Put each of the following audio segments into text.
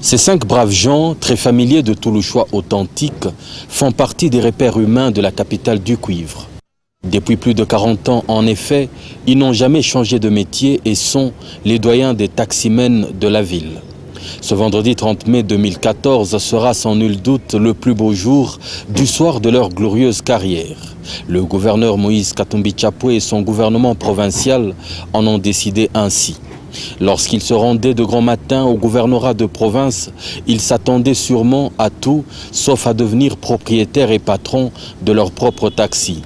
Ces 5 braves gens, très familiers de tout le choix authentique, font partie des repères humains de la capitale du cuivre. Depuis plus de 40 ans, en effet, ils n'ont jamais changé de métier et sont les doyens des taximens de la ville. Ce vendredi 30 mai 2014 sera sans nul doute le plus beau jour du soir de leur glorieuse carrière. Le gouverneur Moïse Katumbi Chapwe et son gouvernement provincial en ont décidé ainsi. Lorsqu'ils se rendaient de grand matin au gouvernorat de province, ils s'attendaient sûrement à tout, sauf à devenir propriétaires et patrons de leur propre taxi.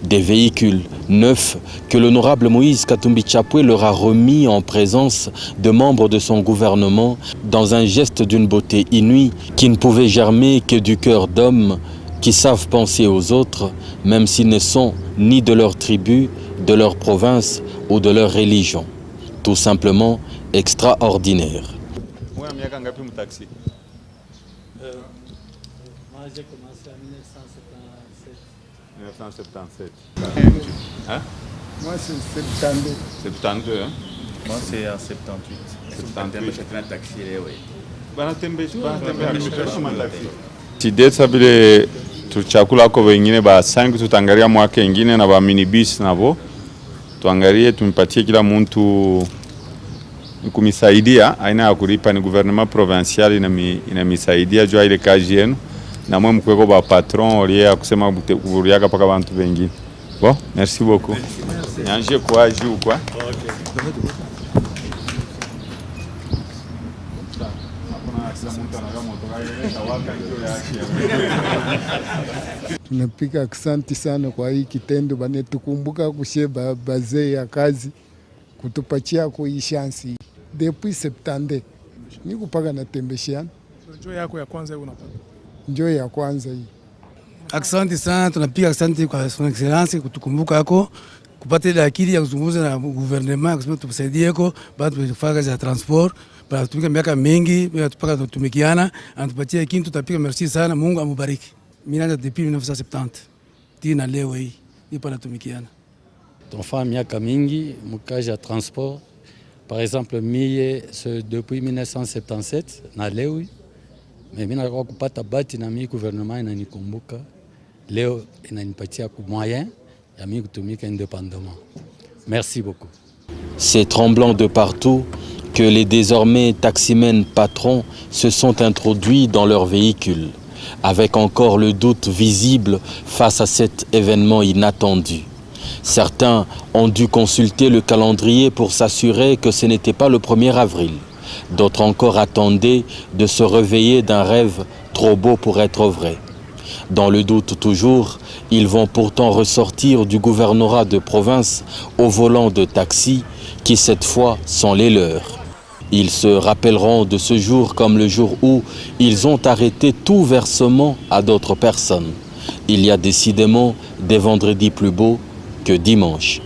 Des véhicules neufs que l'honorable Moïse Katumbi Chapwe leur a remis en présence de membres de son gouvernement dans un geste d'une beauté inouïe qui ne pouvait germer que du cœur d'hommes qui savent penser aux autres, même s'ils ne sont ni de leur tribu, de leur province ou de leur religion. Tout simplement extraordinaire. Moi, j'ai commencé en 1977. 1977. Hein? Moi, c'est 72. 72, hein? Moi, c'est en 78. 78. C'était un taxi, oui. Tideta vile tuchakula kwa wengine ba 5 tutaangalia mwaka wengine na ba minibus navo. Tuangalie tumpatie kila mtu kumisaidia aina ya kulipa ni gouvernement provincial inamisaidia jua ile kazi yenu na mwe mkweko ba patron olia kusema kuvuliaka paka bantu wengine. Bon, merci beaucoup. Nyanje kwa juu kwa. Tunapika asante sana kwa hii kitendo banetukumbuka kusheba bazee ya kazi kutupatia hii shansi. Depuis 70 niko paka natembeshiana. Njoo yako ya kwanza hiyo unapata. Njoo ya kwanza hii. Asante sana, tunapiga asante kwa son excellence kutukumbuka hako kupata ile akili ya kuzungumza na gouvernement kusema tusaidie ko bado tufanye kazi ya transport bado tumika miaka mingi bila tupaka tutumikiana anatupatia kintu tutapiga merci sana, Mungu amubariki. Mimi naanza depuis 1970 tina leo hii ipo natumikiana. Tunafanya miaka mingi mkazi ya transport. Par exemple mie depuis 1977 na leo mimi nataka kupata bati na mimi gouvernement inanikumbuka leo inanipatia ku moyen ya mimi kutumika indépendamment. Merci beaucoup. C'est tremblant de partout que les désormais taximens patrons se sont introduits dans leurs véhicules, avec encore le doute visible face à cet événement inattendu. Certains ont dû consulter le calendrier pour s'assurer que ce n'était pas le 1er avril. D'autres encore attendaient de se réveiller d'un rêve trop beau pour être vrai. Dans le doute toujours, ils vont pourtant ressortir du gouvernorat de province au volant de taxi qui cette fois sont les leurs. Ils se rappelleront de ce jour comme le jour où ils ont arrêté tout versement à d'autres personnes. Il y a décidément des vendredis plus beaux que dimanche.